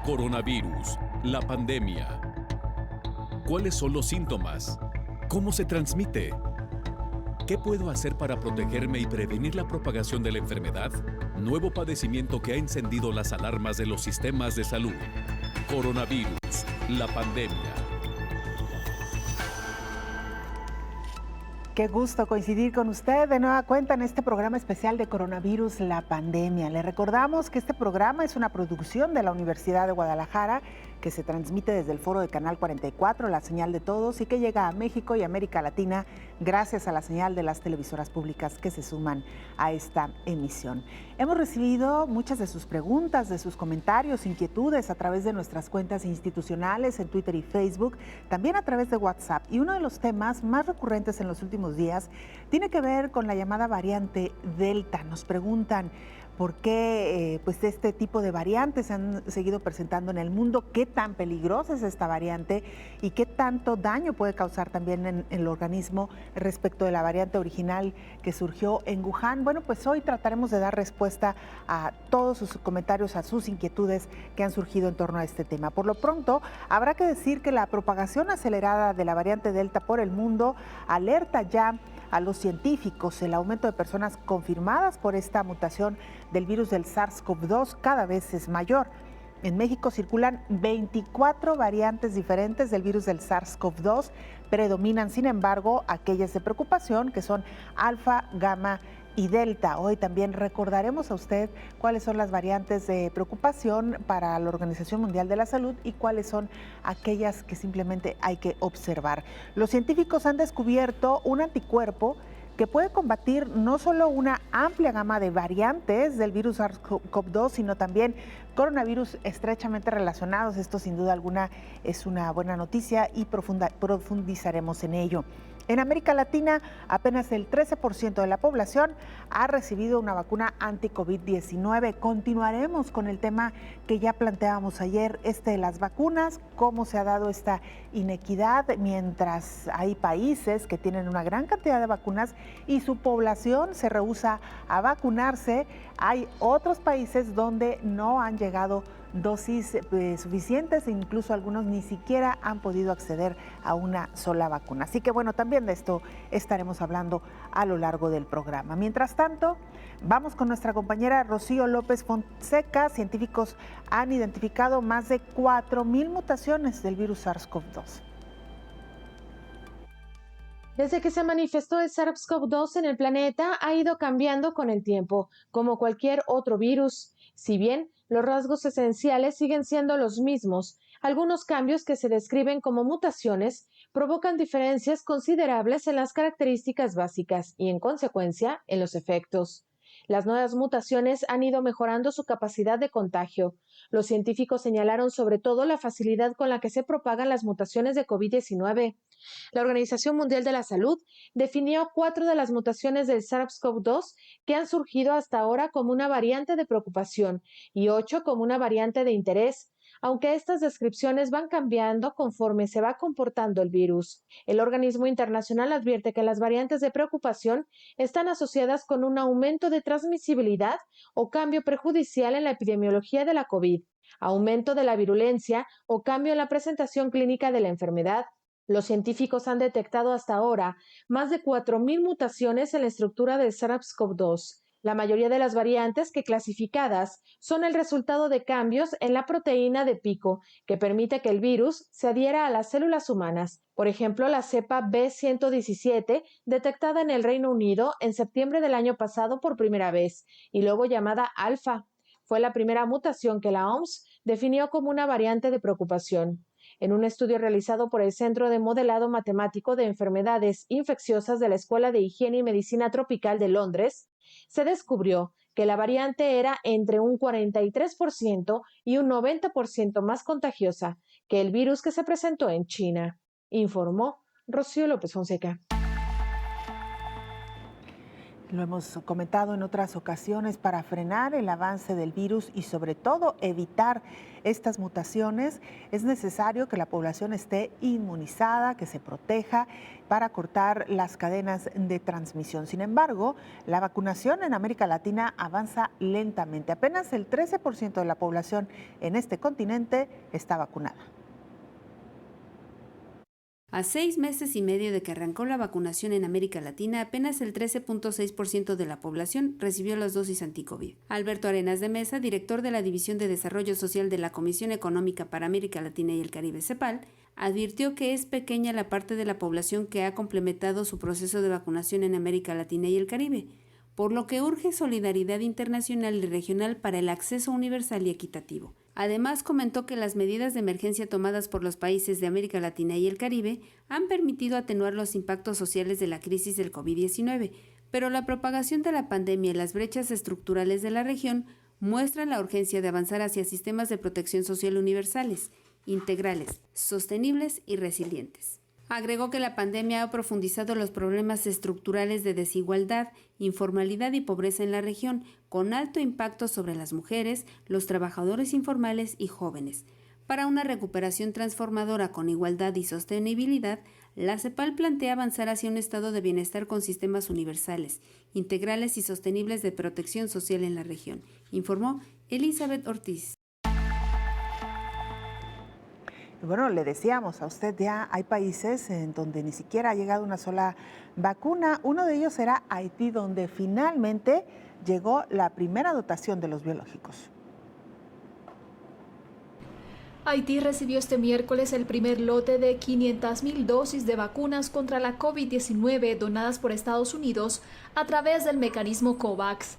Coronavirus, la pandemia. ¿Cuáles son los síntomas? ¿Cómo se transmite? ¿Qué puedo hacer para protegerme y prevenir la propagación de la enfermedad? Nuevo padecimiento que ha encendido las alarmas de los sistemas de salud. Coronavirus, la pandemia. Qué gusto coincidir con usted de nueva cuenta en este programa especial de Coronavirus, la pandemia. Le recordamos que este programa es una producción de la Universidad de Guadalajara que se transmite desde el foro de Canal 44, la señal de todos, y que llega a México y América Latina gracias a la señal de las televisoras públicas que se suman a esta emisión. Hemos recibido muchas de sus preguntas, de sus comentarios, inquietudes a través de nuestras cuentas institucionales en Twitter y Facebook, también a través de WhatsApp. Y uno de los temas más recurrentes en los últimos días tiene que ver con la llamada variante Delta. Nos preguntan por qué este tipo de variantes se han seguido presentando en el mundo, qué tan peligrosa es esta variante y qué tanto daño puede causar también en el organismo respecto de la variante original que surgió en Wuhan. Bueno, pues hoy trataremos de dar respuesta a todos sus comentarios, a sus inquietudes que han surgido en torno a este tema. Por lo pronto, habrá que decir que la propagación acelerada de la variante Delta por el mundo alerta ya a los científicos. El aumento de personas confirmadas por esta mutación del virus del SARS-CoV-2 cada vez es mayor. En México circulan 24 variantes diferentes del virus del SARS-CoV-2. Predominan, sin embargo, aquellas de preocupación, que son alfa, gamma y delta. Hoy también recordaremos a usted cuáles son las variantes de preocupación para la Organización Mundial de la Salud y cuáles son aquellas que simplemente hay que observar. Los científicos han descubierto un anticuerpo que puede combatir no solo una amplia gama de variantes del virus SARS-CoV-2, sino también coronavirus estrechamente relacionados. Esto sin duda alguna es una buena noticia y profundizaremos en ello. En América Latina, apenas el 13% de la población ha recibido una vacuna anti-COVID-19. Continuaremos con el tema que ya planteábamos ayer, de las vacunas, cómo se ha dado esta inequidad mientras hay países que tienen una gran cantidad de vacunas y su población se rehúsa a vacunarse. Hay otros países donde no han llegado dosis suficientes e incluso algunos ni siquiera han podido acceder a una sola vacuna. Así que bueno, también de esto estaremos hablando a lo largo del programa. Mientras tanto, vamos con nuestra compañera Rocío López Fonseca. Científicos han identificado más de 4,000 mutaciones del virus SARS-CoV-2. Desde que se manifestó el SARS-CoV-2 en el planeta, ha ido cambiando con el tiempo, como cualquier otro virus. Si bien los rasgos esenciales siguen siendo los mismos, algunos cambios que se describen como mutaciones provocan diferencias considerables en las características básicas y, en consecuencia, en los efectos. Las nuevas mutaciones han ido mejorando su capacidad de contagio. Los científicos señalaron sobre todo la facilidad con la que se propagan las mutaciones de COVID-19. La Organización Mundial de la Salud definió 4 de las mutaciones del SARS-CoV-2 que han surgido hasta ahora como una variante de preocupación y 8 como una variante de interés, aunque estas descripciones van cambiando conforme se va comportando el virus. El organismo internacional advierte que las variantes de preocupación están asociadas con un aumento de transmisibilidad o cambio perjudicial en la epidemiología de la COVID, aumento de la virulencia o cambio en la presentación clínica de la enfermedad. Los científicos han detectado hasta ahora más de 4,000 mutaciones en la estructura del SARS-CoV-2. La mayoría de las variantes que clasificadas son el resultado de cambios en la proteína de pico que permite que el virus se adhiera a las células humanas. Por ejemplo, la cepa B117, detectada en el Reino Unido en septiembre del año pasado por primera vez, y luego llamada alfa, fue la primera mutación que la OMS definió como una variante de preocupación. En un estudio realizado por el Centro de Modelado Matemático de Enfermedades Infecciosas de la Escuela de Higiene y Medicina Tropical de Londres, se descubrió que la variante era entre un 43% y un 90% más contagiosa que el virus que se presentó en China, informó Rocío López Fonseca. Lo hemos comentado en otras ocasiones, para frenar el avance del virus y sobre todo evitar estas mutaciones, es necesario que la población esté inmunizada, que se proteja para cortar las cadenas de transmisión. Sin embargo, la vacunación en América Latina avanza lentamente. Apenas el 13% de la población en este continente está vacunada. A 6 meses y medio de que arrancó la vacunación en América Latina, apenas el 13.6% de la población recibió las dosis anti-COVID. Alberto Arenas de Mesa, director de la División de Desarrollo Social de la Comisión Económica para América Latina y el Caribe, CEPAL, advirtió que es pequeña la parte de la población que ha complementado su proceso de vacunación en América Latina y el Caribe, por lo que urge solidaridad internacional y regional para el acceso universal y equitativo. Además, comentó que las medidas de emergencia tomadas por los países de América Latina y el Caribe han permitido atenuar los impactos sociales de la crisis del COVID-19, pero la propagación de la pandemia y las brechas estructurales de la región muestran la urgencia de avanzar hacia sistemas de protección social universales, integrales, sostenibles y resilientes. Agregó que la pandemia ha profundizado los problemas estructurales de desigualdad, informalidad y pobreza en la región, con alto impacto sobre las mujeres, los trabajadores informales y jóvenes. Para una recuperación transformadora con igualdad y sostenibilidad, la CEPAL plantea avanzar hacia un estado de bienestar con sistemas universales, integrales y sostenibles de protección social en la región, informó Elizabeth Ortiz. Bueno, le decíamos a usted, ya hay países en donde ni siquiera ha llegado una sola vacuna. Uno de ellos era Haití, donde finalmente llegó la primera dotación de los biológicos. Haití recibió este miércoles el primer lote de 500,000 dosis de vacunas contra la COVID-19 donadas por Estados Unidos a través del mecanismo COVAX.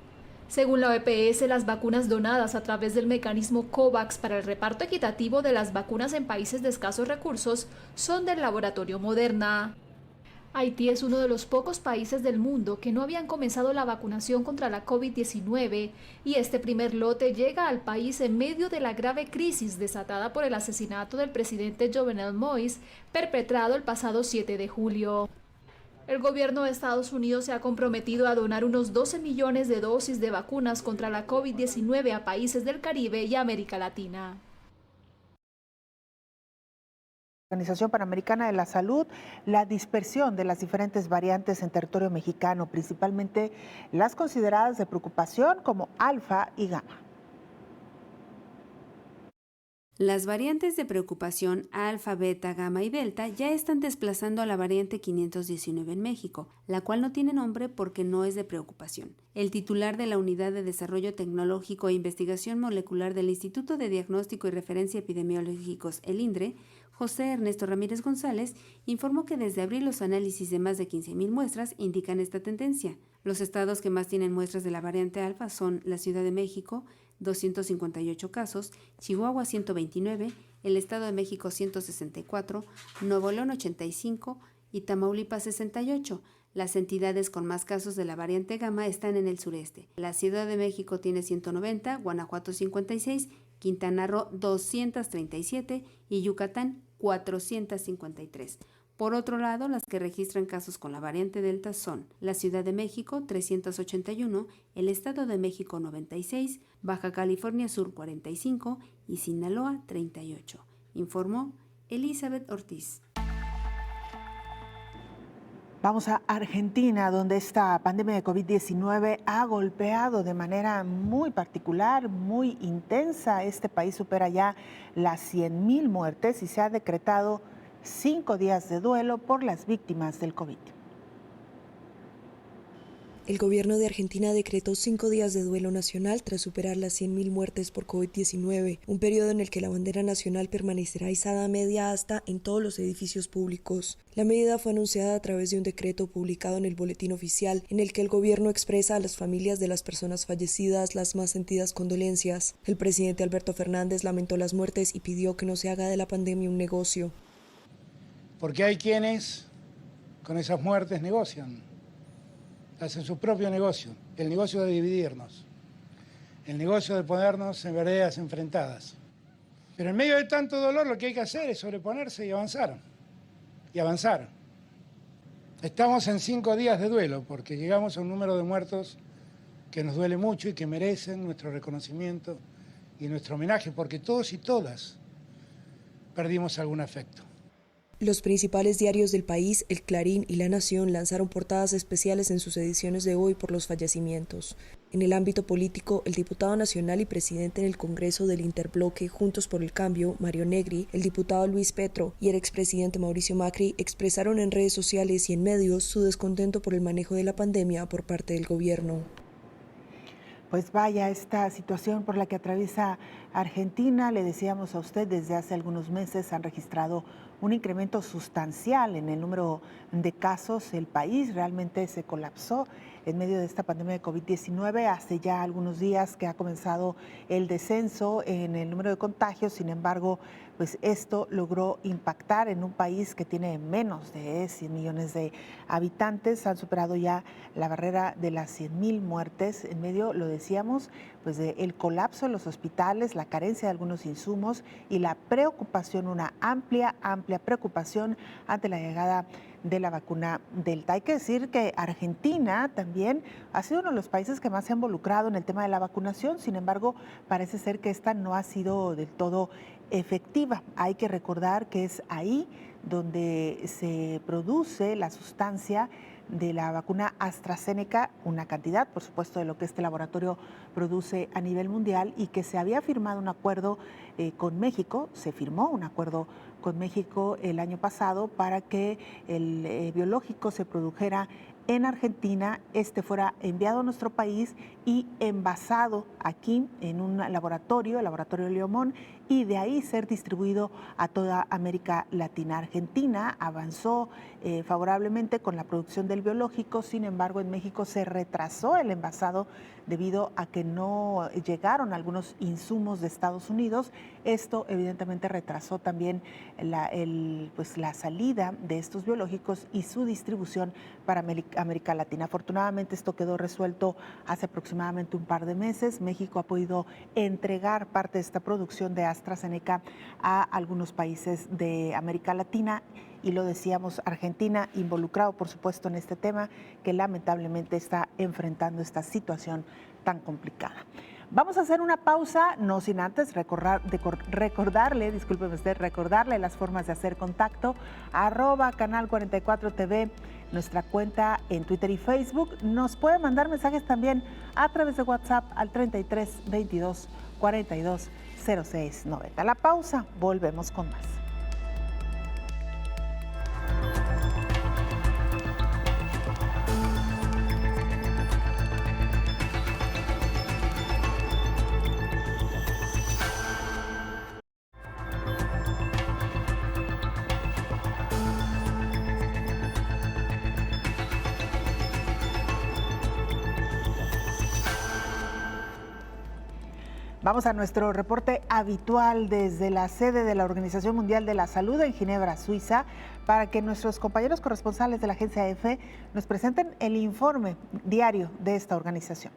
Según la OPS, las vacunas donadas a través del mecanismo COVAX para el reparto equitativo de las vacunas en países de escasos recursos son del laboratorio Moderna. Haití es uno de los pocos países del mundo que no habían comenzado la vacunación contra la COVID-19 y este primer lote llega al país en medio de la grave crisis desatada por el asesinato del presidente Jovenel Moïse, perpetrado el pasado 7 de julio. El gobierno de Estados Unidos se ha comprometido a donar unos 12 millones de dosis de vacunas contra la COVID-19 a países del Caribe y América Latina. Organización Panamericana de la Salud, la dispersión de las diferentes variantes en territorio mexicano, principalmente las consideradas de preocupación como alfa y gamma. Las variantes de preocupación alfa, beta, gamma y delta ya están desplazando a la variante 519 en México, la cual no tiene nombre porque no es de preocupación. El titular de la Unidad de Desarrollo Tecnológico e Investigación Molecular del Instituto de Diagnóstico y Referencia Epidemiológicos, el INDRE, José Ernesto Ramírez González, informó que desde abril los análisis de más de 15,000 muestras indican esta tendencia. Los estados que más tienen muestras de la variante alfa son la Ciudad de México, 258 casos, Chihuahua 129, el Estado de México 164, Nuevo León 85 y Tamaulipas 68. Las entidades con más casos de la variante gamma están en el sureste. La Ciudad de México tiene 190, Guanajuato 56, Quintana Roo 237 y Yucatán 453. Por otro lado, las que registran casos con la variante Delta son la Ciudad de México 381, el Estado de México 96, Baja California Sur 45 y Sinaloa 38, informó Elizabeth Ortiz. Vamos a Argentina, donde esta pandemia de COVID-19 ha golpeado de manera muy particular, muy intensa. Este país supera ya las 100,000 muertes y se ha decretado 5 días de duelo por las víctimas del COVID. El gobierno de Argentina decretó 5 días de duelo nacional tras superar las 100,000 muertes por COVID-19, un periodo en el que la bandera nacional permanecerá izada a media asta en todos los edificios públicos. La medida fue anunciada a través de un decreto publicado en el Boletín Oficial, en el que el gobierno expresa a las familias de las personas fallecidas las más sentidas condolencias. El presidente Alberto Fernández lamentó las muertes y pidió que no se haga de la pandemia un negocio. Porque hay quienes con esas muertes negocian, hacen su propio negocio, el negocio de dividirnos, el negocio de ponernos en veredas enfrentadas. Pero en medio de tanto dolor lo que hay que hacer es sobreponerse y avanzar, y avanzar. Estamos en 5 días de duelo porque llegamos a un número de muertos que nos duele mucho y que merecen nuestro reconocimiento y nuestro homenaje, porque todos y todas perdimos algún afecto. Los principales diarios del país, El Clarín y La Nación, lanzaron portadas especiales en sus ediciones de hoy por los fallecimientos. En el ámbito político, el diputado nacional y presidente en el Congreso del Interbloque Juntos por el Cambio, Mario Negri, el diputado Luis Petro y el expresidente Mauricio Macri expresaron en redes sociales y en medios su descontento por el manejo de la pandemia por parte del gobierno. Pues vaya esta situación por la que atraviesa Argentina. Le decíamos a usted, desde hace algunos meses han registrado un incremento sustancial en el número de casos. El país realmente se colapsó en medio de esta pandemia de COVID-19. Hace ya algunos días que ha comenzado el descenso en el número de contagios. Sin embargo, pues esto logró impactar en un país que tiene menos de 100 millones de habitantes. Han superado ya la barrera de las 100,000 muertes en medio, lo decíamos, pues del colapso en los hospitales, la carencia de algunos insumos y la preocupación, una amplia preocupación ante la llegada de la vacuna Delta. Hay que decir que Argentina también ha sido uno de los países que más se ha involucrado en el tema de la vacunación. Sin embargo, parece ser que esta no ha sido del todo efectiva. Hay que recordar que es ahí donde se produce la sustancia de la vacuna AstraZeneca, una cantidad, por supuesto, de lo que este laboratorio produce a nivel mundial, y que se había firmado un acuerdo con México, se firmó un acuerdo con México el año pasado para que el biológico se produjera en Argentina, este fuera enviado a nuestro país y envasado aquí en un laboratorio, el laboratorio Leomón, y de ahí ser distribuido a toda América Latina. Argentina avanzó favorablemente con la producción del biológico. Sin embargo, en México se retrasó el envasado debido a que no llegaron algunos insumos de Estados Unidos. Esto evidentemente retrasó también la salida de estos biológicos y su distribución para América Latina. Afortunadamente esto quedó resuelto hace aproximadamente un par de meses. México ha podido entregar parte de esta producción de AstraZeneca a algunos países de América Latina, y lo decíamos, Argentina involucrado por supuesto en este tema, que lamentablemente está enfrentando esta situación tan complicada. Vamos a hacer una pausa, no sin antes recordarle las formas de hacer contacto, @Canal 44 TV, nuestra cuenta en Twitter y Facebook. Nos puede mandar mensajes también a través de WhatsApp al 33 22 42 06 90. La pausa, volvemos con más. Vamos a nuestro reporte habitual desde la sede de la Organización Mundial de la Salud en Ginebra, Suiza, para que nuestros compañeros corresponsales de la agencia EFE nos presenten el informe diario de esta organización.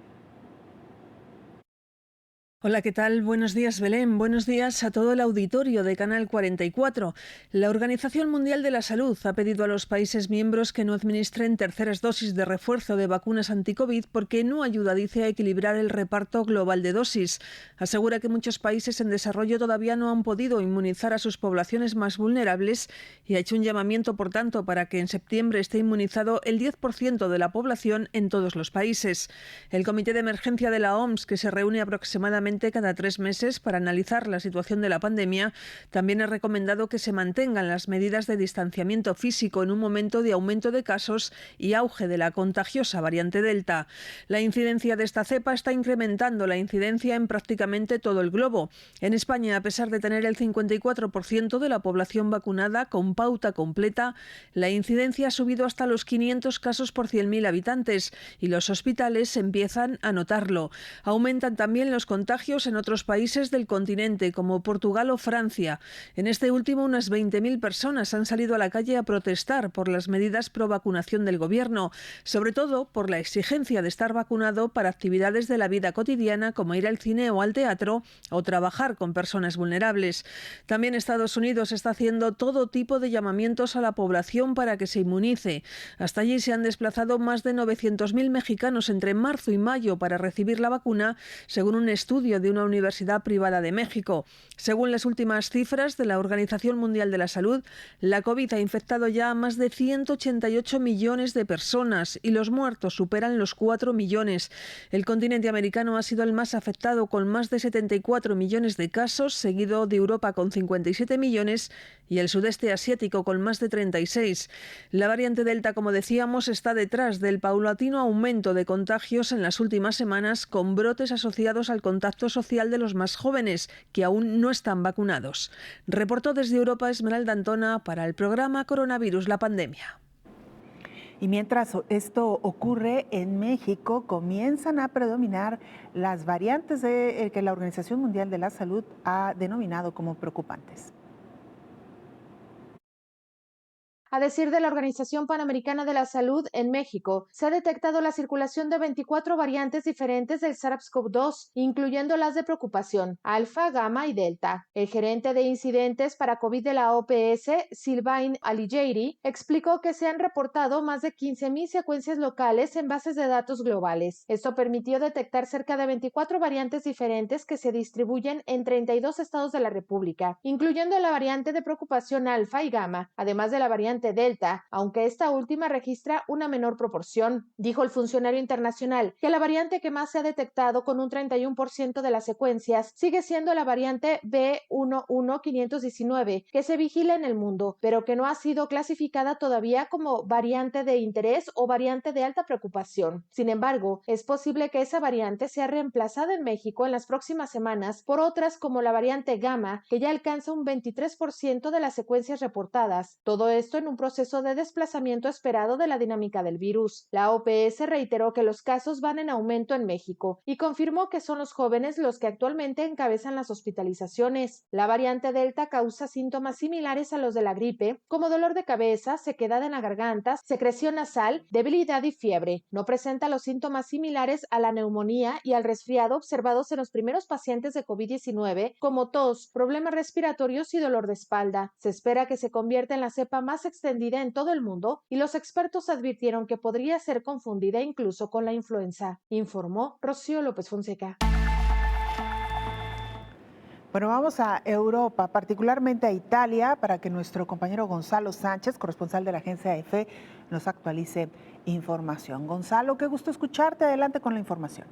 Hola, ¿qué tal? Buenos días, Belén. Buenos días a todo el auditorio de Canal 44. La Organización Mundial de la Salud ha pedido a los países miembros que no administren terceras dosis de refuerzo de vacunas anti-COVID porque no ayuda, dice, a equilibrar el reparto global de dosis. Asegura que muchos países en desarrollo todavía no han podido inmunizar a sus poblaciones más vulnerables y ha hecho un llamamiento, por tanto, para que en septiembre esté inmunizado el 10% de la población en todos los países. El Comité de Emergencia de la OMS, que se reúne aproximadamente cada 3 meses para analizar la situación de la pandemia, también ha recomendado que se mantengan las medidas de distanciamiento físico en un momento de aumento de casos y auge de la contagiosa variante Delta. La incidencia de esta cepa está incrementando la incidencia en prácticamente todo el globo. En España, a pesar de tener el 54% de la población vacunada con pauta completa, la incidencia ha subido hasta los 500 casos por 100.000 habitantes y los hospitales empiezan a notarlo. Aumentan también los contagios contagios en otros países del continente, como Portugal o Francia. En este último, unas 20.000 personas han salido a la calle a protestar por las medidas pro vacunación del gobierno, sobre todo por la exigencia de estar vacunado para actividades de la vida cotidiana como ir al cine o al teatro o trabajar con personas vulnerables. También Estados Unidos está haciendo todo tipo de llamamientos a la población para que se inmunice. Hasta allí se han desplazado más de 900.000 mexicanos entre marzo y mayo para recibir la vacuna, según un estudio de una universidad privada de México. Según las últimas cifras de la Organización Mundial de la Salud, la COVID ha infectado ya a más de 188 millones de personas y los muertos superan los 4 millones. El continente americano ha sido el más afectado, con más de 74 millones de casos, seguido de Europa con 57 millones y el sudeste asiático con más de 36. La variante Delta, como decíamos, está detrás del paulatino aumento de contagios en las últimas semanas, con brotes asociados al contacto social de los más jóvenes, que aún no están vacunados. Reportó desde Europa Esmeralda Antona para el programa Coronavirus, la pandemia. Y mientras esto ocurre, en México comienzan a predominar las variantes que la Organización Mundial de la Salud ha denominado como preocupantes. A decir de la Organización Panamericana de la Salud, en México se ha detectado la circulación de 24 variantes diferentes del SARS-CoV-2, incluyendo las de preocupación, alfa, gamma y delta. El gerente de incidentes para COVID de la OPS, Sylvain Aligieri, explicó que se han reportado más de 15.000 secuencias locales en bases de datos globales. Esto permitió detectar cerca de 24 variantes diferentes que se distribuyen en 32 estados de la República, incluyendo la variante de preocupación alfa y gamma, además de la variante Delta, aunque esta última registra una menor proporción. Dijo el funcionario internacional que la variante que más se ha detectado, con un 31% de las secuencias, sigue siendo la variante B11519, que se vigila en el mundo, pero que no ha sido clasificada todavía como variante de interés o variante de alta preocupación. Sin embargo, es posible que esa variante sea reemplazada en México en las próximas semanas por otras como la variante Gamma, que ya alcanza un 23% de las secuencias reportadas. Todo esto en un proceso de desplazamiento esperado de la dinámica del virus. La OPS reiteró que los casos van en aumento en México y confirmó que son los jóvenes los que actualmente encabezan las hospitalizaciones. La variante Delta causa síntomas similares a los de la gripe, como dolor de cabeza, sequedad en la garganta, secreción nasal, debilidad y fiebre. No presenta los síntomas similares a la neumonía y al resfriado observados en los primeros pacientes de COVID-19, como tos, problemas respiratorios y dolor de espalda. Se espera que se convierta en la cepa más extendida en todo el mundo, y los expertos advirtieron que podría ser confundida incluso con la influenza, informó Rocío López Fonseca. Bueno, vamos a Europa, particularmente a Italia, para que nuestro compañero Gonzalo Sánchez, corresponsal de la agencia EFE, nos actualice información. Gonzalo, qué gusto escucharte. Adelante con la información.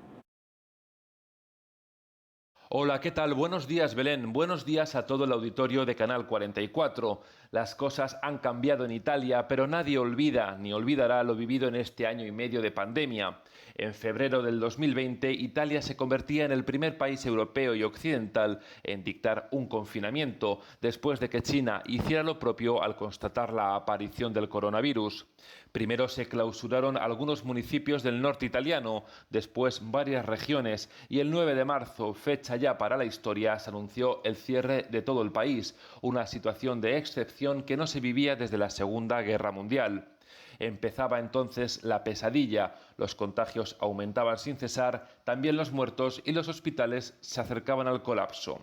Hola, ¿qué tal? Buenos días, Belén. Buenos días a todo el auditorio de Canal 44. Las cosas han cambiado en Italia, pero nadie olvida ni olvidará lo vivido en este año y medio de pandemia. En febrero del 2020, Italia se convertía en el primer país europeo y occidental en dictar un confinamiento, después de que China hiciera lo propio al constatar la aparición del coronavirus. Primero se clausuraron algunos municipios del norte italiano, después varias regiones, y el 9 de marzo, fecha ya para la historia, se anunció el cierre de todo el país, una situación de excepción que no se vivía desde la Segunda Guerra Mundial. Empezaba entonces la pesadilla, los contagios aumentaban sin cesar, también los muertos, y los hospitales se acercaban al colapso.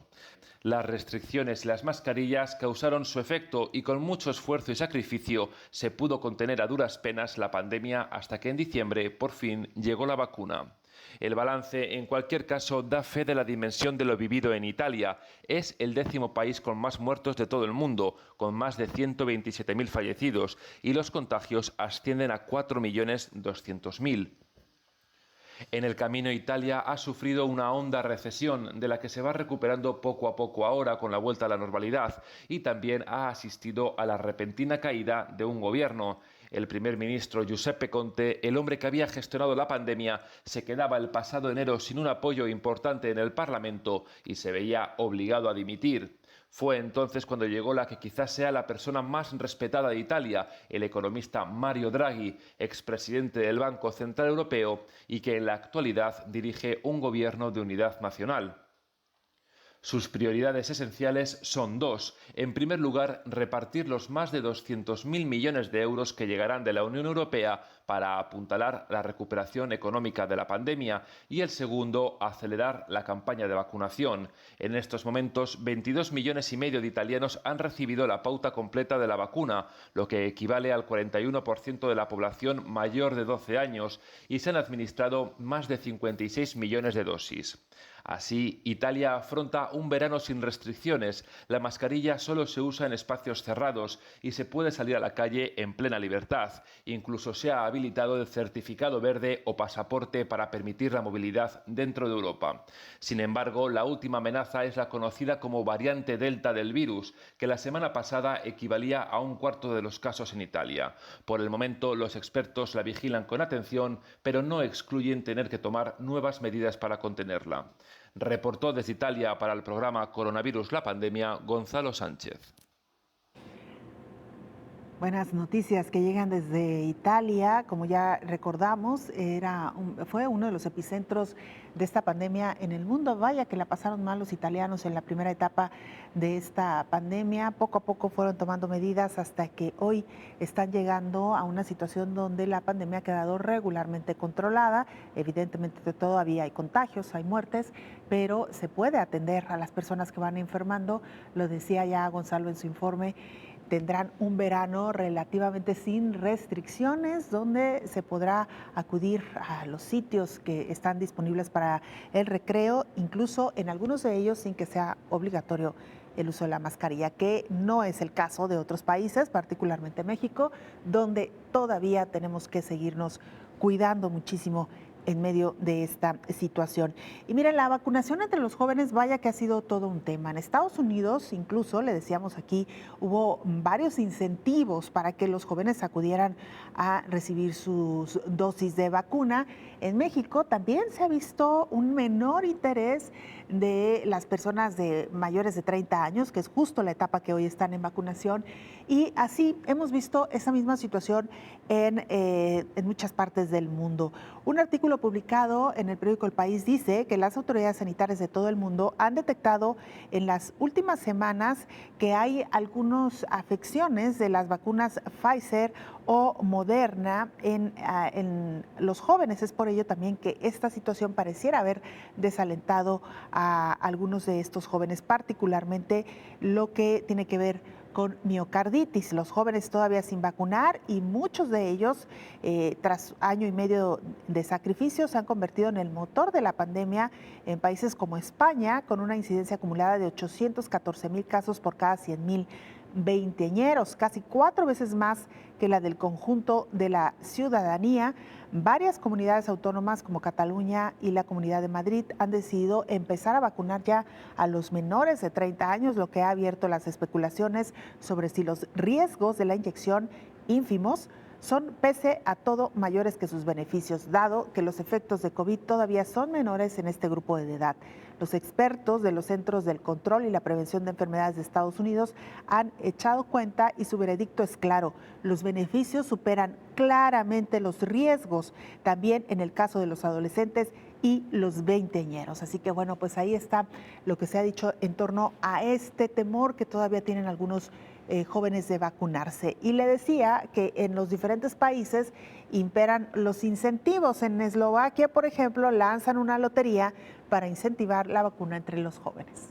Las restricciones y las mascarillas causaron su efecto y con mucho esfuerzo y sacrificio se pudo contener a duras penas la pandemia hasta que en diciembre por fin llegó la vacuna. El balance, en cualquier caso, da fe de la dimensión de lo vivido en Italia. Es el 10º país con más muertos de todo el mundo, con más de 127.000 fallecidos, y los contagios ascienden a 4.200.000. En el camino, Italia ha sufrido una honda recesión de la que se va recuperando poco a poco ahora con la vuelta a la normalidad, y también ha asistido a la repentina caída de un gobierno. El primer ministro Giuseppe Conte, el hombre que había gestionado la pandemia, se quedaba el pasado enero sin un apoyo importante en el Parlamento y se veía obligado a dimitir. Fue entonces cuando llegó la que quizás sea la persona más respetada de Italia, el economista Mario Draghi, expresidente del Banco Central Europeo y que en la actualidad dirige un gobierno de unidad nacional. Sus prioridades esenciales son dos. En primer lugar, repartir los más de 200.000 millones de euros que llegarán de la Unión Europea para apuntalar la recuperación económica de la pandemia, y el segundo, acelerar la campaña de vacunación. En estos momentos, 22,5 millones de italianos han recibido la pauta completa de la vacuna, lo que equivale al 41% de la población mayor de 12 años, y se han administrado más de 56 millones de dosis. Así, Italia afronta un verano sin restricciones. La mascarilla solo se usa en espacios cerrados y se puede salir a la calle en plena libertad. Incluso se ha habilitado el certificado verde o pasaporte para permitir la movilidad dentro de Europa. Sin embargo, la última amenaza es la conocida como variante Delta del virus, que la semana pasada equivalía a 1/4 de los casos en Italia. Por el momento, los expertos la vigilan con atención, pero no excluyen tener que tomar nuevas medidas para contenerla. Reportó desde Italia para el programa Coronavirus la Pandemia, Gonzalo Sánchez. Buenas noticias que llegan desde Italia. Como ya recordamos, fue uno de los epicentros de esta pandemia en el mundo. Vaya que la pasaron mal los italianos en la primera etapa de esta pandemia. Poco a poco fueron tomando medidas hasta que hoy están llegando a una situación donde la pandemia ha quedado regularmente controlada. Evidentemente todavía hay contagios, hay muertes, pero se puede atender a las personas que van enfermando. Lo decía ya Gonzalo en su informe. Tendrán un verano relativamente sin restricciones, donde se podrá acudir a los sitios que están disponibles para el recreo, incluso en algunos de ellos sin que sea obligatorio el uso de la mascarilla, que no es el caso de otros países, particularmente México, donde todavía tenemos que seguirnos cuidando muchísimo en medio de esta situación. Y miren, la vacunación entre los jóvenes, vaya que ha sido todo un tema. En Estados Unidos, incluso, le decíamos aquí, hubo varios incentivos para que los jóvenes acudieran a recibir sus dosis de vacuna. En México también se ha visto un menor interés de las personas de mayores de 30 años, que es justo la etapa que hoy están en vacunación. Y así hemos visto esa misma situación en muchas partes del mundo. Un artículo publicado en el periódico El País dice que las autoridades sanitarias de todo el mundo han detectado en las últimas semanas que hay algunas afecciones de las vacunas Pfizer o Moderna en los jóvenes. Es por ello también que esta situación pareciera haber desalentado a algunos de estos jóvenes, particularmente lo que tiene que ver con miocarditis. Los jóvenes todavía sin vacunar, y muchos de ellos, tras año y medio de sacrificios, se han convertido en el motor de la pandemia en países como España, con una incidencia acumulada de 814,000 casos por cada 100,000 veinteañeros, casi 4 veces más que la del conjunto de la ciudadanía. Varias comunidades autónomas como Cataluña y la Comunidad de Madrid han decidido empezar a vacunar ya a los menores de 30 años, lo que ha abierto las especulaciones sobre si los riesgos de la inyección, ínfimos, son pese a todo mayores que sus beneficios, dado que los efectos de COVID todavía son menores en este grupo de edad. Los expertos de los Centros del Control y la Prevención de Enfermedades de Estados Unidos han echado cuenta y su veredicto es claro: los beneficios superan claramente los riesgos, también en el caso de los adolescentes y los veinteañeros. Así que bueno, pues ahí está lo que se ha dicho en torno a este temor que todavía tienen algunos jóvenes de vacunarse. Y le decía que en los diferentes países imperan los incentivos. En Eslovaquia, por ejemplo, lanzan una lotería para incentivar la vacuna entre los jóvenes.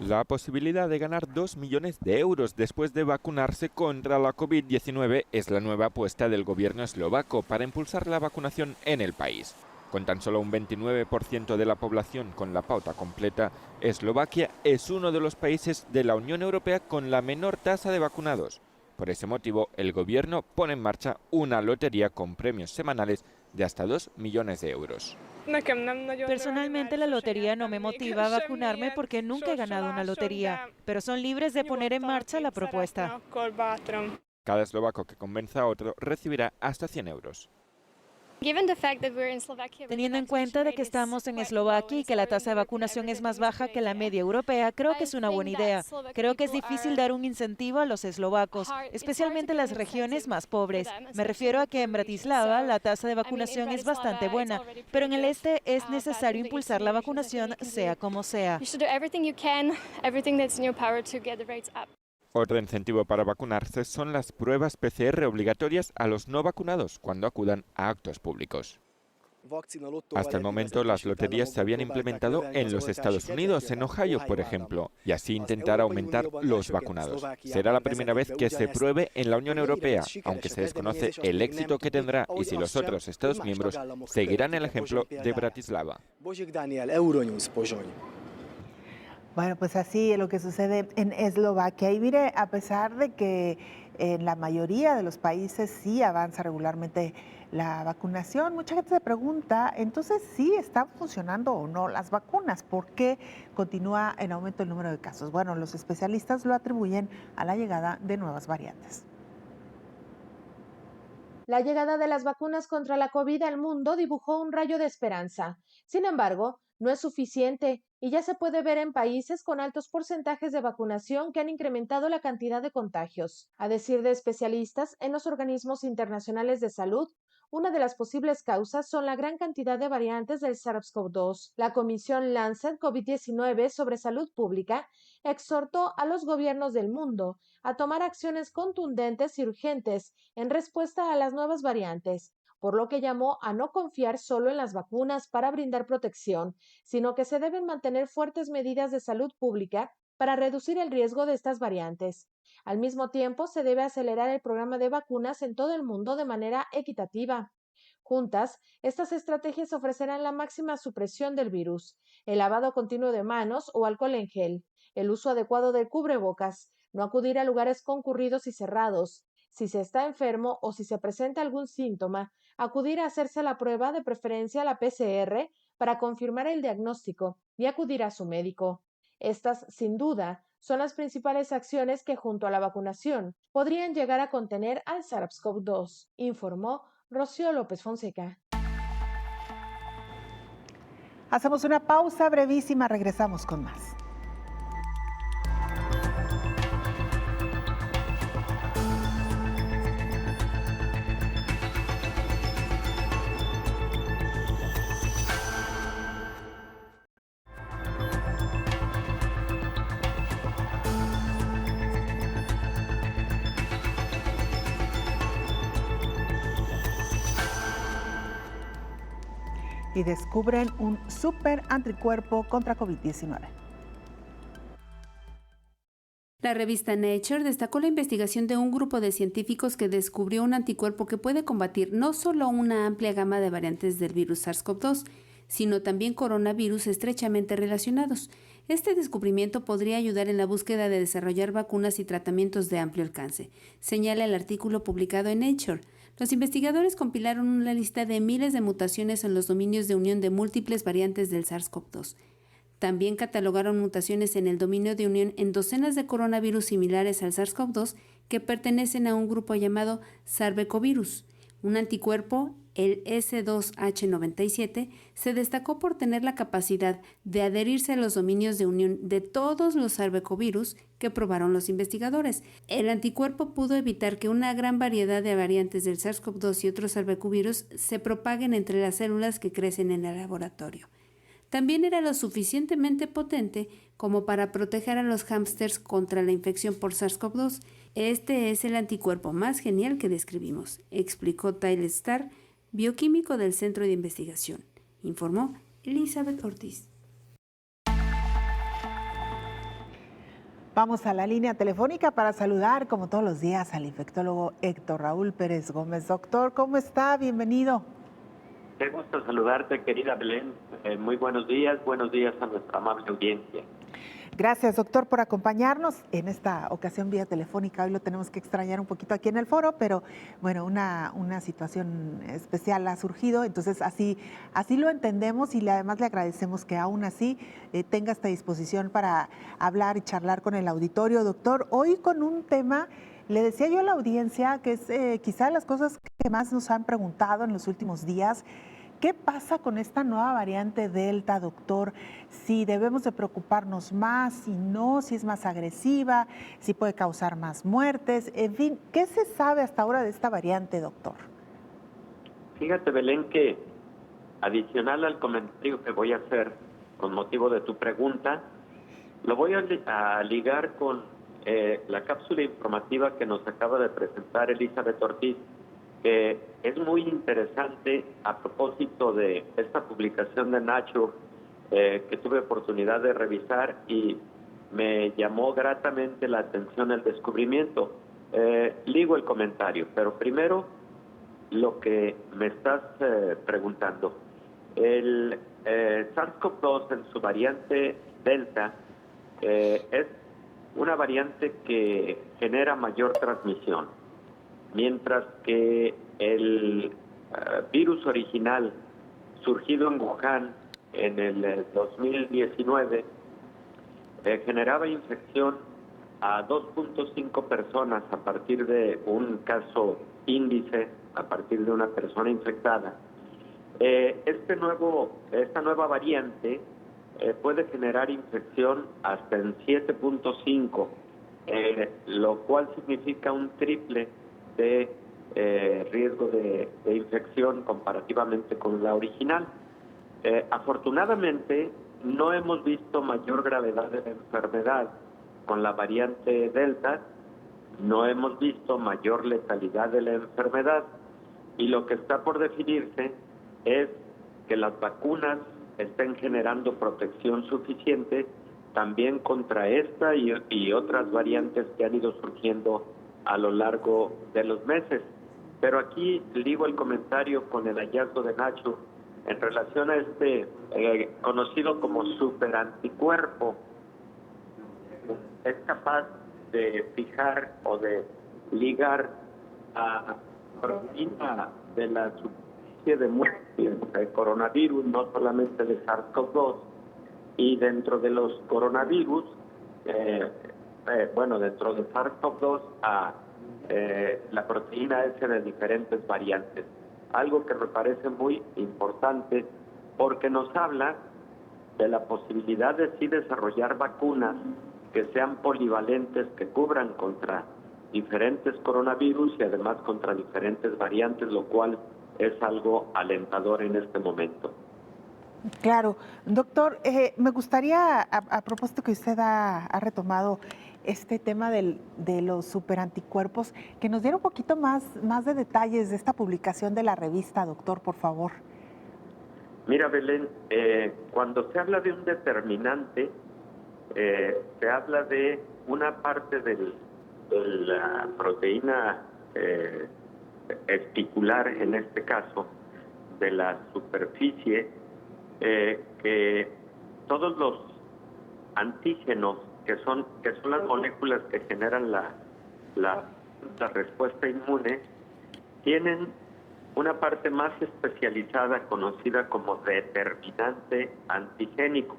La posibilidad de ganar 2 millones de euros después de vacunarse contra la COVID-19 es la nueva apuesta del gobierno eslovaco para impulsar la vacunación en el país. Con tan solo un 29% de la población con la pauta completa, Eslovaquia es uno de los países de la Unión Europea con la menor tasa de vacunados. Por ese motivo, el gobierno pone en marcha una lotería con premios semanales de hasta 2 millones de euros. Personalmente, la lotería no me motiva a vacunarme porque nunca he ganado una lotería, pero son libres de poner en marcha la propuesta. Cada eslovaco que convenza a otro recibirá hasta 100 euros. Teniendo en cuenta de que estamos en Eslovaquia y que la tasa de vacunación es más baja que la media europea, creo que es una buena idea. Creo que es difícil dar un incentivo a los eslovacos, especialmente en las regiones más pobres. Me refiero a que en Bratislava la tasa de vacunación es bastante buena, pero en el este es necesario impulsar la vacunación sea como sea. Otro incentivo para vacunarse son las pruebas PCR obligatorias a los no vacunados cuando acudan a actos públicos. Hasta el momento, las loterías se habían implementado en los Estados Unidos, en Ohio, por ejemplo, y así intentar aumentar los vacunados. Será la primera vez que se pruebe en la Unión Europea, aunque se desconoce el éxito que tendrá y si los otros Estados miembros seguirán el ejemplo de Bratislava. Bueno, pues así es lo que sucede en Eslovaquia. Y mire, a pesar de que en la mayoría de los países sí avanza regularmente la vacunación, mucha gente se pregunta, entonces sí están funcionando o no las vacunas, ¿por qué continúa en aumento el número de casos? Bueno, los especialistas lo atribuyen a la llegada de nuevas variantes. La llegada de las vacunas contra la COVID al mundo dibujó un rayo de esperanza. Sin embargo, no es suficiente y ya se puede ver en países con altos porcentajes de vacunación que han incrementado la cantidad de contagios. A decir de especialistas en los organismos internacionales de salud, una de las posibles causas son la gran cantidad de variantes del SARS-CoV-2. La Comisión Lancet COVID-19 sobre Salud Pública exhortó a los gobiernos del mundo a tomar acciones contundentes y urgentes en respuesta a las nuevas variantes, por lo que llamó a no confiar solo en las vacunas para brindar protección, sino que se deben mantener fuertes medidas de salud pública para reducir el riesgo de estas variantes. Al mismo tiempo, se debe acelerar el programa de vacunas en todo el mundo de manera equitativa. Juntas, estas estrategias ofrecerán la máxima supresión del virus, el lavado continuo de manos o alcohol en gel, el uso adecuado del cubrebocas, no acudir a lugares concurridos y cerrados. Si se está enfermo o si se presenta algún síntoma, acudir a hacerse la prueba, de preferencia la PCR, para confirmar el diagnóstico y acudir a su médico. Estas, sin duda, son las principales acciones que, junto a la vacunación, podrían llegar a contener al SARS-CoV-2, informó Rocío López Fonseca. Hacemos una pausa brevísima, regresamos con más. Y descubren un super anticuerpo contra COVID-19. La revista Nature destacó la investigación de un grupo de científicos que descubrió un anticuerpo que puede combatir no solo una amplia gama de variantes del virus SARS-CoV-2, sino también coronavirus estrechamente relacionados. Este descubrimiento podría ayudar en la búsqueda de desarrollar vacunas y tratamientos de amplio alcance, señala el artículo publicado en Nature. Los investigadores compilaron una lista de miles de mutaciones en los dominios de unión de múltiples variantes del SARS-CoV-2. También catalogaron mutaciones en el dominio de unión en docenas de coronavirus similares al SARS-CoV-2 que pertenecen a un grupo llamado Sarbecovirus. Un anticuerpo, el S2H97, se destacó por tener la capacidad de adherirse a los dominios de unión de todos los sarbecovirus que probaron los investigadores. El anticuerpo pudo evitar que una gran variedad de variantes del SARS-CoV-2 y otros sarbecovirus se propaguen entre las células que crecen en el laboratorio. También era lo suficientemente potente como para proteger a los hámsters contra la infección por SARS-CoV-2. Este es el anticuerpo más genial que describimos, explicó Tyler Starr, bioquímico del Centro de Investigación, informó Elizabeth Ortiz. Vamos a la línea telefónica para saludar, como todos los días, al infectólogo Héctor Raúl Pérez Gómez. Doctor, ¿cómo está? Bienvenido. Qué gusto saludarte, querida Belén. Muy buenos días a nuestra amable audiencia. Gracias, doctor, por acompañarnos en esta ocasión vía telefónica. Hoy lo tenemos que extrañar un poquito aquí en el foro, pero bueno, una situación especial ha surgido, entonces así lo entendemos y además le agradecemos que aún así tenga esta disposición para hablar y charlar con el auditorio. Doctor, hoy con un tema Le decía yo a la audiencia que es quizá las cosas que más nos han preguntado en los últimos días. ¿Qué pasa con esta nueva variante Delta, doctor? Si debemos de preocuparnos más, si no, si es más agresiva, si puede causar más muertes, en fin, ¿qué se sabe hasta ahora de esta variante, doctor? Fíjate, Belén, que adicional al comentario que voy a hacer con motivo de tu pregunta, lo voy a ligar con la cápsula informativa que nos acaba de presentar Elizabeth Ortiz, que es muy interesante a propósito de esta publicación de Nature que tuve oportunidad de revisar y me llamó gratamente la atención el descubrimiento. Ligo el comentario, pero primero lo que me estás preguntando. El SARS-CoV-2 en su variante Delta es una variante que genera mayor transmisión, mientras que el virus original surgido en Wuhan en el 2019 generaba infección a 2.5 personas a partir de un caso índice, a partir de una persona infectada. Esta nueva variante puede generar infección hasta en 7.5, lo cual significa un triple de riesgo de infección comparativamente con la original. Afortunadamente, no hemos visto mayor gravedad de la enfermedad con la variante Delta, no hemos visto mayor letalidad de la enfermedad, y lo que está por definirse es que las vacunas estén generando protección suficiente también contra esta y otras variantes que han ido surgiendo a lo largo de los meses. Pero aquí ligo el comentario con el hallazgo de Nacho en relación a este conocido como superanticuerpo. Es capaz de fijar o de ligar a proteína de la superficie de muerte del coronavirus, no solamente de SARS-CoV-2, y dentro de los coronavirus, dentro de SARS-CoV-2 a la proteína S de diferentes variantes. Algo que me parece muy importante porque nos habla de la posibilidad de sí desarrollar vacunas que sean polivalentes, que cubran contra diferentes coronavirus y además contra diferentes variantes, lo cual es algo alentador en este momento. Claro. Doctor, me gustaría, a propósito que usted ha retomado este tema de los superanticuerpos, que nos diera un poquito más de detalles de esta publicación de la revista, doctor, por favor. Mira, Belén, cuando se habla de un determinante, se habla de una parte de la proteína espicular, en este caso, de la superficie, que todos los antígenos, que son las moléculas que generan la respuesta inmune, tienen una parte más especializada conocida como determinante antigénico.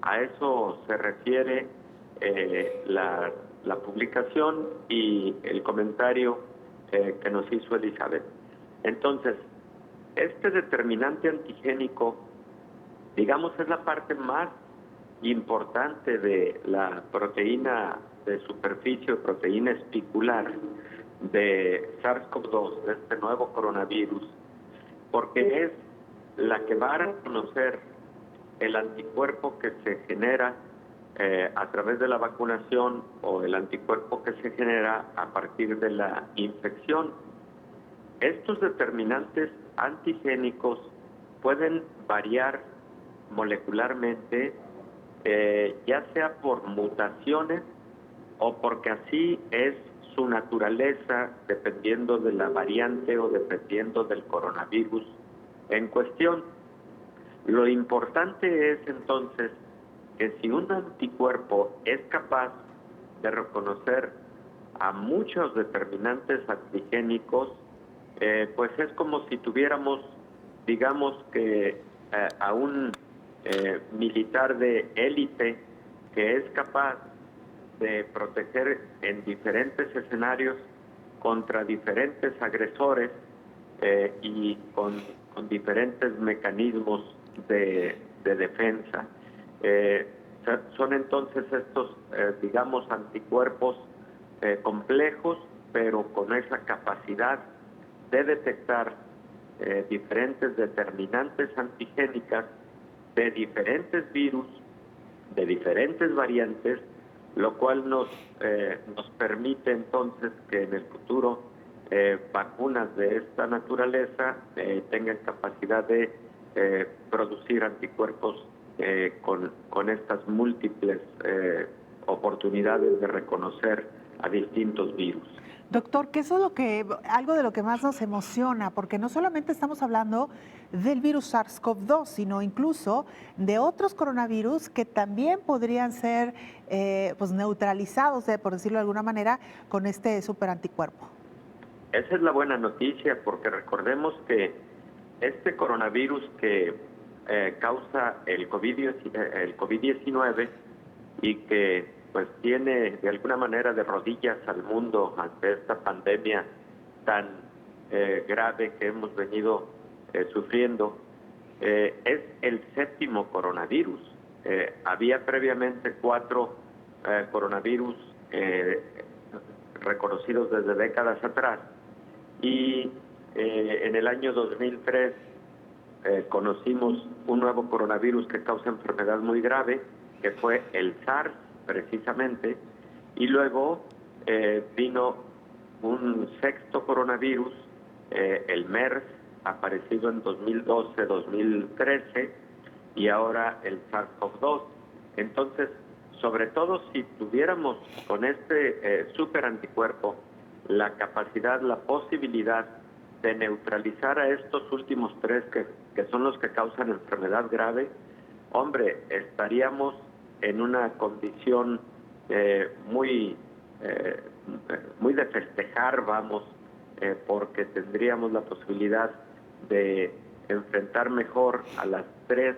A eso se refiere la publicación y el comentario que nos hizo Elizabeth. Entonces, este determinante antigénico, digamos, es la parte más importante de la proteína de superficie o proteína espicular de SARS-CoV-2, de este nuevo coronavirus, porque es la que va a reconocer el anticuerpo que se genera a través de la vacunación o el anticuerpo que se genera a partir de la infección. Estos determinantes antigénicos pueden variar molecularmente, ya sea por mutaciones o porque así es su naturaleza, dependiendo de la variante o dependiendo del coronavirus en cuestión. Lo importante es entonces que si un anticuerpo es capaz de reconocer a muchos determinantes antigénicos, pues es como si tuviéramos, digamos que a un militar de élite que es capaz de proteger en diferentes escenarios contra diferentes agresores y con diferentes mecanismos de defensa. Son entonces estos, digamos, anticuerpos complejos, pero con esa capacidad de detectar diferentes determinantes antigénicas de diferentes virus, de diferentes variantes, lo cual nos permite entonces que en el futuro vacunas de esta naturaleza tengan capacidad de producir anticuerpos con estas múltiples oportunidades de reconocer a distintos virus. Doctor, que eso es algo de lo que más nos emociona, porque no solamente estamos hablando del virus SARS-CoV-2, sino incluso de otros coronavirus que también podrían ser pues neutralizados, por decirlo de alguna manera, con este superanticuerpo. Esa es la buena noticia, porque recordemos que este coronavirus que causa el COVID-19 y que pues tiene de alguna manera de rodillas al mundo ante esta pandemia tan grave que hemos venido sufriendo, es el 7º coronavirus. Había previamente 4 coronavirus reconocidos desde décadas atrás, y en el año 2003 conocimos un nuevo coronavirus que causa enfermedad muy grave, que fue el SARS precisamente, y luego vino un 6º coronavirus, el MERS, aparecido en 2012-2013, y ahora el SARS-CoV-2. Entonces, sobre todo si tuviéramos con este superanticuerpo la capacidad, la posibilidad de neutralizar a estos últimos 3 que son los que causan enfermedad grave, hombre, estaríamos en una condición muy de festejar, porque tendríamos la posibilidad de enfrentar mejor a las 3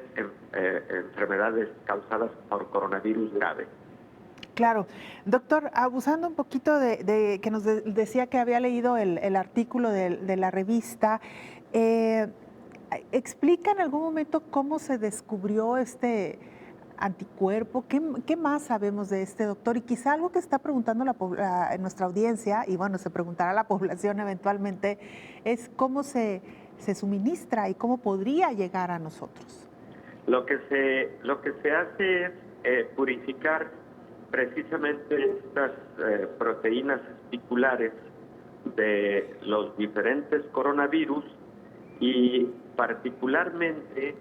enfermedades causadas por coronavirus grave. Claro. Doctor, abusando un poquito de que nos decía que había leído el artículo de la revista, ¿explica en algún momento cómo se descubrió este anticuerpo? ¿Qué más sabemos de este, doctor? Y quizá algo que está preguntando nuestra audiencia, y bueno, se preguntará la población eventualmente, es cómo se suministra y cómo podría llegar a nosotros. Lo que se hace es purificar precisamente estas proteínas espiculares de los diferentes coronavirus, y particularmente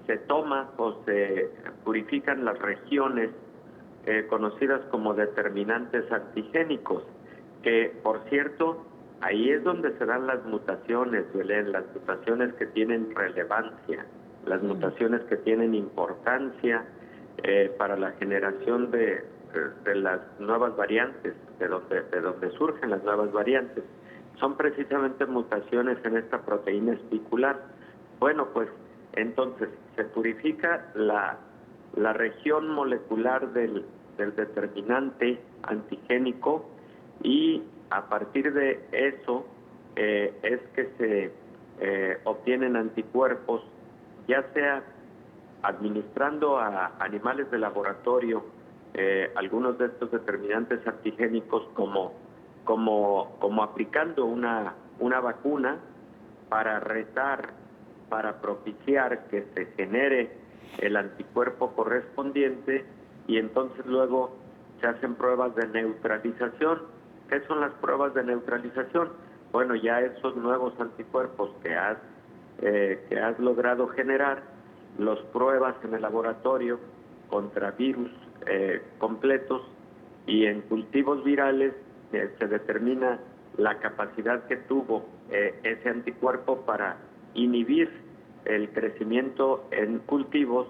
se toma o se purifican las regiones conocidas como determinantes antigénicos, que por cierto, ahí es donde se dan las mutaciones, Belén, las mutaciones que tienen relevancia, las mutaciones que tienen importancia para la generación de las nuevas variantes, de donde surgen las nuevas variantes. Son precisamente mutaciones en esta proteína espicular. Bueno, pues entonces se purifica la región molecular del determinante antigénico, y a partir de eso es que se obtienen anticuerpos, ya sea administrando a animales de laboratorio algunos de estos determinantes antigénicos, como aplicando una vacuna para propiciar que se genere el anticuerpo correspondiente, y entonces luego se hacen pruebas de neutralización. ¿Qué son las pruebas de neutralización? Bueno, ya esos nuevos anticuerpos que has logrado generar, los pruebas en el laboratorio contra virus completos, y en cultivos virales se determina la capacidad que tuvo ese anticuerpo para inhibir el crecimiento en cultivos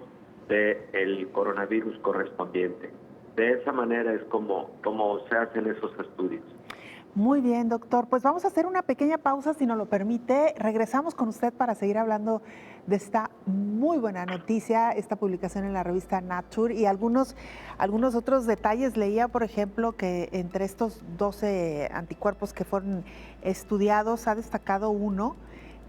del coronavirus correspondiente. De esa manera es como se hacen esos estudios. Muy bien, doctor. Pues vamos a hacer una pequeña pausa, si nos lo permite. Regresamos con usted para seguir hablando de esta muy buena noticia, esta publicación en la revista Nature y algunos otros detalles. Leía, por ejemplo, que entre estos 12 anticuerpos que fueron estudiados, ha destacado uno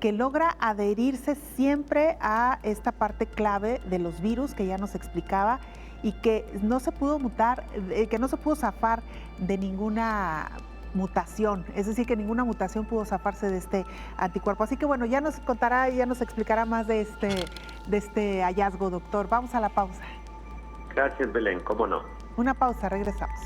que logra adherirse siempre a esta parte clave de los virus que ya nos explicaba y que no se pudo mutar, que no se pudo zafar de ninguna mutación, es decir, que ninguna mutación pudo zafarse de este anticuerpo. Así que bueno, ya nos contará, ya nos explicará más de este hallazgo, doctor. Vamos a la pausa. Gracias, Belén, cómo no. Una pausa, regresamos.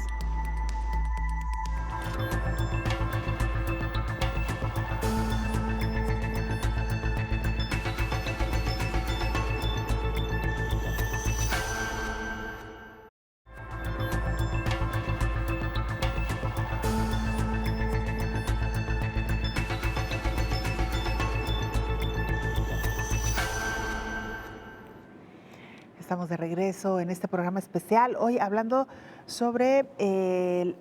Estamos de regreso en este programa especial, hoy hablando sobre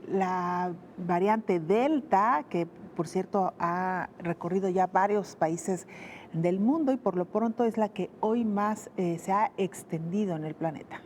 la variante Delta, que por cierto ha recorrido ya varios países del mundo y por lo pronto es la que hoy más se ha extendido en el planeta.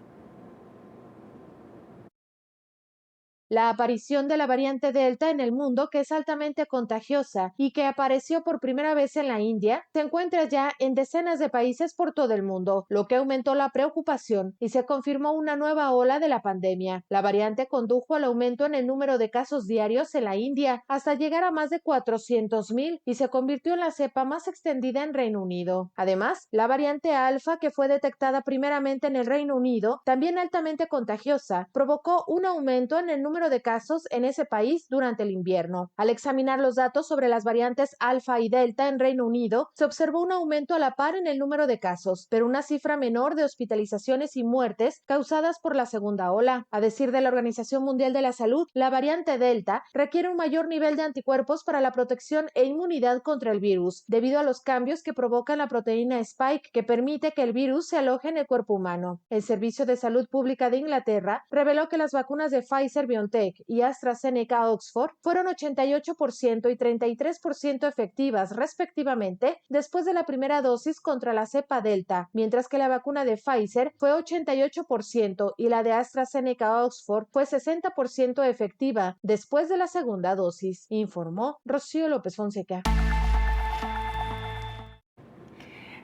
La aparición de la variante Delta en el mundo, que es altamente contagiosa y que apareció por primera vez en la India, se encuentra ya en decenas de países por todo el mundo, lo que aumentó la preocupación y se confirmó una nueva ola de la pandemia. La variante condujo al aumento en el número de casos diarios en la India hasta llegar a más de 400,000 y se convirtió en la cepa más extendida en Reino Unido. Además, la variante Alfa, que fue detectada primeramente en el Reino Unido, también altamente contagiosa, provocó un aumento en el número de casos en ese país durante el invierno. Al examinar los datos sobre las variantes Alfa y Delta en Reino Unido, se observó un aumento a la par en el número de casos, pero una cifra menor de hospitalizaciones y muertes causadas por la segunda ola. A decir de la Organización Mundial de la Salud, la variante Delta requiere un mayor nivel de anticuerpos para la protección e inmunidad contra el virus, debido a los cambios que provocan la proteína Spike, que permite que el virus se aloje en el cuerpo humano. El Servicio de Salud Pública de Inglaterra reveló que las vacunas de Pfizer, BioNTech y AstraZeneca Oxford fueron 88% y 33% efectivas respectivamente después de la primera dosis contra la cepa Delta, mientras que la vacuna de Pfizer fue 88% y la de AstraZeneca Oxford fue 60% efectiva después de la segunda dosis, informó Rocío López Fonseca.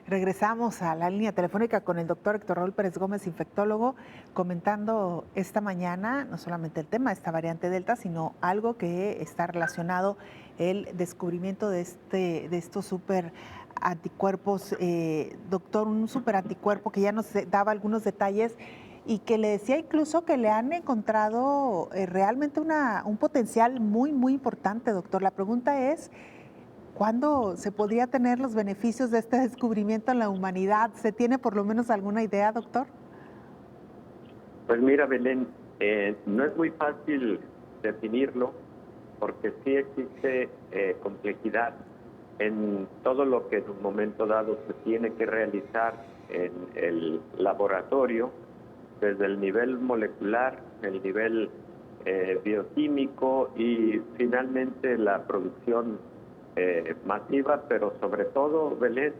Regresamos a la línea telefónica con el doctor Héctor Raúl Pérez Gómez, infectólogo, comentando esta mañana no solamente el tema de esta variante Delta, sino algo que está relacionado, el descubrimiento de estos super anticuerpos. Doctor, un super anticuerpo que ya nos daba algunos detalles y que le decía incluso que le han encontrado realmente un potencial muy, muy importante, doctor. La pregunta es, ¿cuándo se podría tener los beneficios de este descubrimiento en la humanidad? ¿Se tiene por lo menos alguna idea, doctor? Pues mira, Belén, no es muy fácil definirlo porque sí existe complejidad en todo lo que en un momento dado se tiene que realizar en el laboratorio, desde el nivel molecular, el nivel bioquímico y finalmente la producción masiva, pero sobre todo, Belén,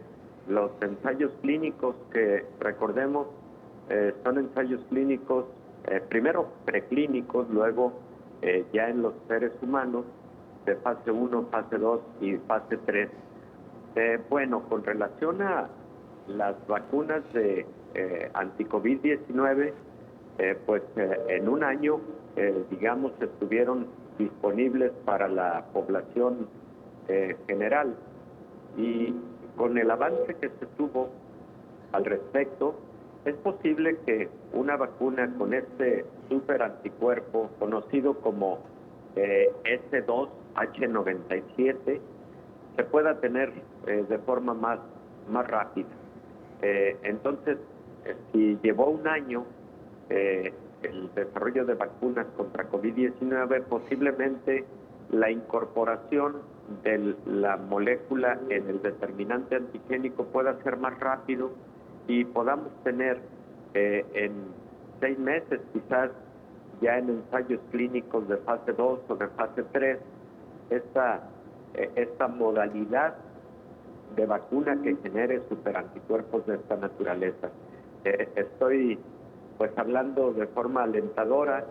los ensayos clínicos que, recordemos, son ensayos clínicos, primero preclínicos, luego ya en los seres humanos, de fase 1, fase 2 y fase 3. Bueno, con relación a las vacunas de anti-COVID-19, pues en un año, digamos, estuvieron disponibles para la población general, y con el avance que se tuvo al respecto, es posible que una vacuna con este super anticuerpo conocido como S2H97 se pueda tener de forma más rápida. Entonces, si llevó un año el desarrollo de vacunas contra COVID-19, posiblemente la incorporación de la molécula en el determinante antigénico pueda ser más rápido y podamos tener en 6 meses, quizás ya en ensayos clínicos de fase 2 o de fase 3, esta modalidad de vacuna que genere superanticuerpos de esta naturaleza. Estoy pues hablando de forma alentadora,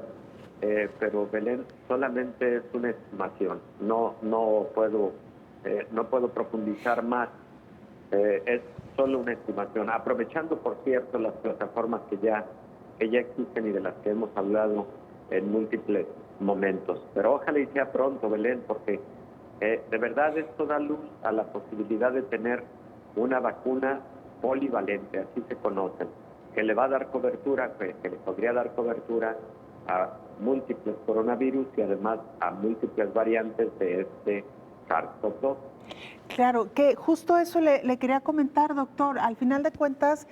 pero Belén, solamente es una estimación, no puedo profundizar más, es solo una estimación, aprovechando por cierto las plataformas que ya existen y de las que hemos hablado en múltiples momentos, pero ojalá y sea pronto, Belén, porque de verdad esto da luz a la posibilidad de tener una vacuna polivalente, así se conocen, que le va a dar cobertura, que le podría dar cobertura a múltiples coronavirus y además a múltiples variantes de este SARS-CoV-2. Claro, que justo eso le quería comentar, doctor. Al final de cuentas,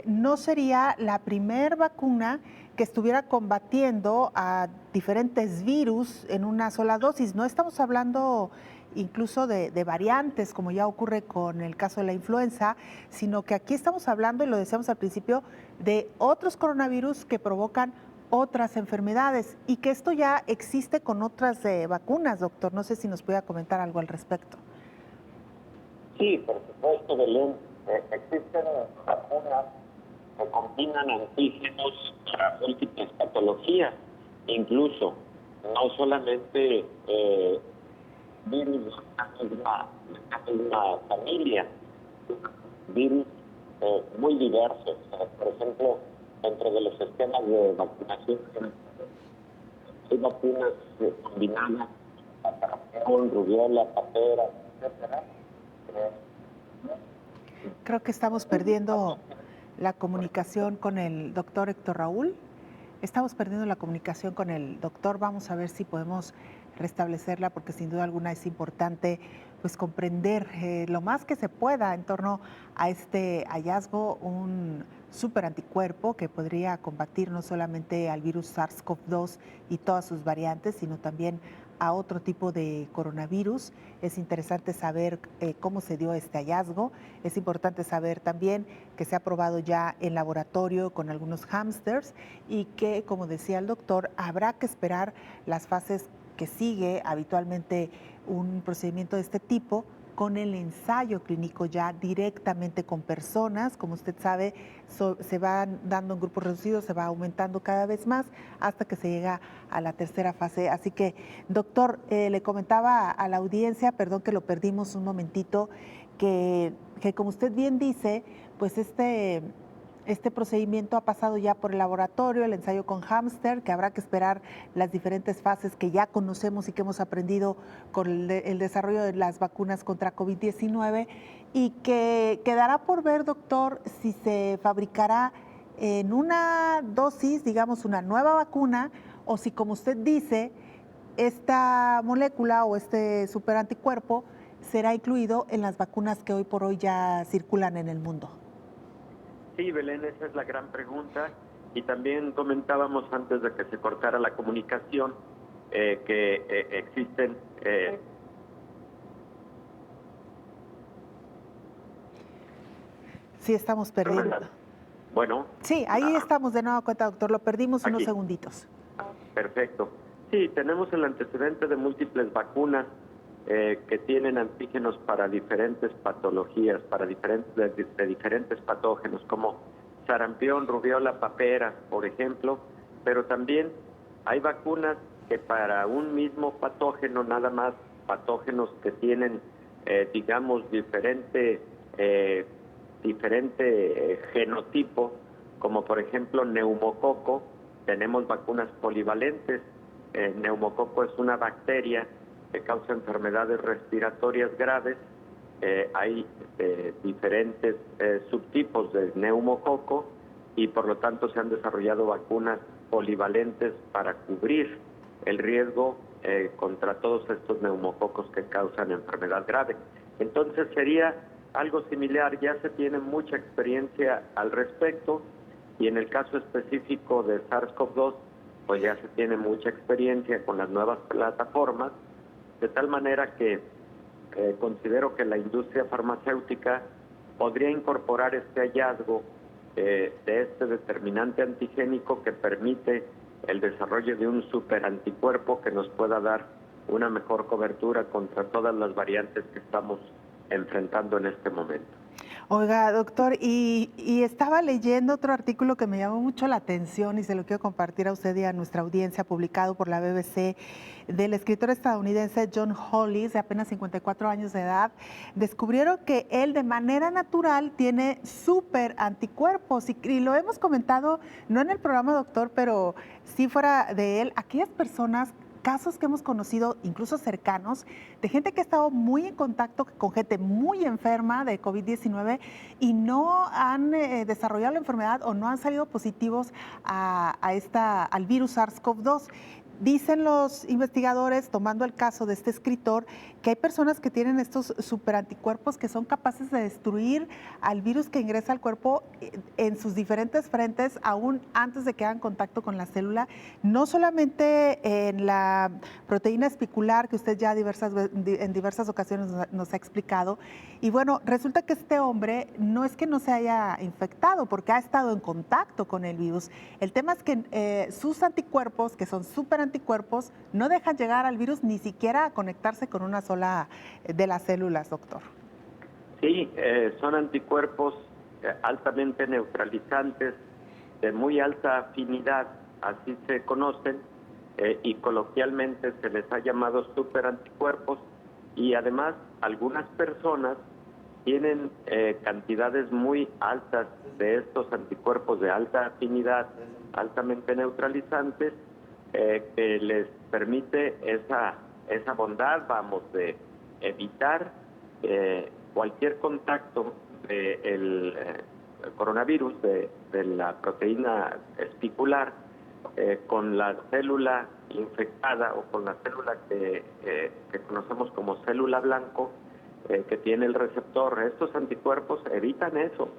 no sería la primer vacuna que estuviera combatiendo a diferentes virus en una sola dosis. No estamos hablando incluso de variantes, como ya ocurre con el caso de la influenza, sino que aquí estamos hablando, y lo decíamos al principio, de otros coronavirus que provocan otras enfermedades y que esto ya existe con otras vacunas, doctor. No sé si nos puede comentar algo al respecto. Sí, por supuesto, Belén. Existen vacunas que combinan antígenos para múltiples patologías, incluso no solamente virus de la misma familia, virus muy diversos. Por ejemplo, dentro de los esquemas de vacunación hay vacunas combinadas, sarampión, rubiola, papera, etcétera. Creo que estamos perdiendo la comunicación con el doctor Héctor Raúl. Estamos perdiendo la comunicación con el doctor. Vamos a ver si podemos restablecerla, porque sin duda alguna es importante pues comprender lo más que se pueda en torno a este hallazgo, un superanticuerpo que podría combatir no solamente al virus SARS-CoV-2 y todas sus variantes, sino también a otro tipo de coronavirus. Es interesante saber cómo se dio este hallazgo. Es importante saber también que se ha probado ya en laboratorio con algunos hámsters y que, como decía el doctor, habrá que esperar las fases que sigue habitualmente un procedimiento de este tipo, con el ensayo clínico ya directamente con personas. Como usted sabe, se van dando en grupos reducidos, se va aumentando cada vez más hasta que se llega a la tercera fase. Así que, doctor, le comentaba a la audiencia, perdón que lo perdimos un momentito, que como usted bien dice, pues este procedimiento ha pasado ya por el laboratorio, el ensayo con hámster, que habrá que esperar las diferentes fases que ya conocemos y que hemos aprendido con el desarrollo de las vacunas contra COVID-19, y que quedará por ver, doctor, si se fabricará en una dosis, digamos, una nueva vacuna, o si, como usted dice, esta molécula o este superanticuerpo será incluido en las vacunas que hoy por hoy ya circulan en el mundo. Sí, Belén, esa es la gran pregunta. Y también comentábamos antes de que se cortara la comunicación que existen... Sí, estamos perdiendo. Bueno. Sí, ahí estamos de nueva cuenta, doctor. Lo perdimos unos segunditos. Perfecto. Sí, tenemos el antecedente de múltiples vacunas que tienen antígenos para diferentes patologías, para diferentes patógenos, como sarampión, rubiola, papera, por ejemplo, pero también hay vacunas que para un mismo patógeno, nada más patógenos que tienen, digamos, diferente genotipo, como por ejemplo neumococo, tenemos vacunas polivalentes. Neumococo es una bacteria que causa enfermedades respiratorias graves. Hay diferentes subtipos de neumococo y por lo tanto se han desarrollado vacunas polivalentes para cubrir el riesgo contra todos estos neumococos que causan enfermedad grave. Entonces sería algo similar, ya se tiene mucha experiencia al respecto, y en el caso específico de SARS-CoV-2, pues ya se tiene mucha experiencia con las nuevas plataformas, de tal manera que considero que la industria farmacéutica podría incorporar este hallazgo de este determinante antigénico que permite el desarrollo de un superanticuerpo que nos pueda dar una mejor cobertura contra todas las variantes que estamos enfrentando en este momento. Oiga, doctor, y estaba leyendo otro artículo que me llamó mucho la atención y se lo quiero compartir a usted y a nuestra audiencia, publicado por la BBC, del escritor estadounidense John Hollis, de apenas 54 años de edad. Descubrieron que él de manera natural tiene súper anticuerpos y lo hemos comentado, no en el programa, doctor, pero sí fuera de él, aquellas personas, casos que hemos conocido, incluso cercanos, de gente que ha estado muy en contacto con gente muy enferma de COVID-19 y no han desarrollado la enfermedad o no han salido positivos al virus SARS-CoV-2. Dicen los investigadores, tomando el caso de este escritor, que hay personas que tienen estos superanticuerpos que son capaces de destruir al virus que ingresa al cuerpo en sus diferentes frentes, aún antes de que hagan contacto con la célula, no solamente en la proteína espicular, que usted ya en diversas ocasiones nos ha explicado. Y bueno, resulta que este hombre no es que no se haya infectado, porque ha estado en contacto con el virus. El tema es que sus anticuerpos, que son superanticuerpos, no dejan llegar al virus ni siquiera a conectarse con una sola de las células, doctor. Sí, son anticuerpos altamente neutralizantes, de muy alta afinidad, así se conocen, y coloquialmente se les ha llamado superanticuerpos, y además algunas personas tienen cantidades muy altas de estos anticuerpos de alta afinidad, altamente neutralizantes, que les permite esa bondad, vamos, de evitar cualquier contacto del coronavirus, de la proteína espicular, con la célula infectada o con la célula que conocemos como célula blanco, que tiene el receptor. Estos anticuerpos evitan eso,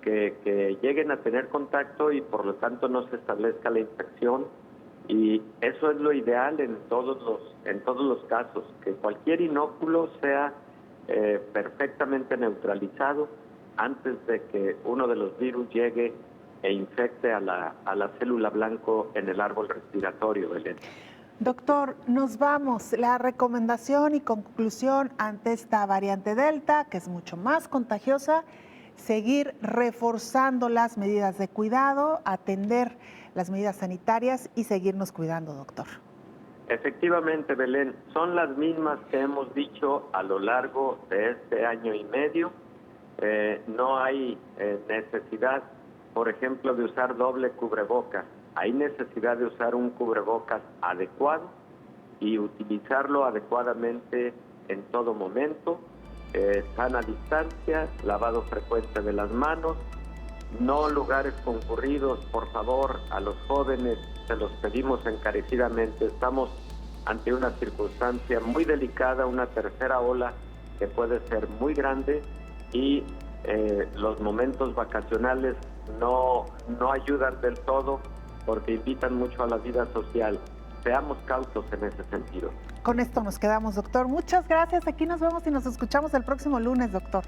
que lleguen a tener contacto y por lo tanto no se establezca la infección. Y eso es lo ideal en todos los casos, que cualquier inóculo sea perfectamente neutralizado antes de que uno de los virus llegue e infecte a la célula blanco en el árbol respiratorio, Belén. Doctor, nos vamos. La recomendación y conclusión ante esta variante Delta, que es mucho más contagiosa, seguir reforzando las medidas de cuidado, atender las medidas sanitarias y seguirnos cuidando, doctor. Efectivamente, Belén, son las mismas que hemos dicho a lo largo de este año y medio. No hay necesidad, por ejemplo, de usar doble cubreboca. Hay necesidad de usar un cubrebocas adecuado y utilizarlo adecuadamente en todo momento. Sana distancia, lavado frecuente de las manos, no lugares concurridos, por favor, a los jóvenes se los pedimos encarecidamente. Estamos ante una circunstancia muy delicada, una tercera ola que puede ser muy grande y los momentos vacacionales no ayudan del todo porque invitan mucho a la vida social. Seamos cautos en ese sentido. Con esto nos quedamos, doctor. Muchas gracias. Aquí nos vemos y nos escuchamos el próximo lunes, doctor.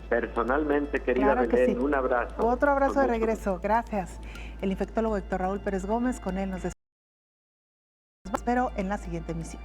Personalmente, querida claro Belén, sí. Un abrazo. Otro abrazo de regreso. Gracias. El infectólogo Héctor Raúl Pérez Gómez, con él nos despedimos. Espero en la siguiente emisión.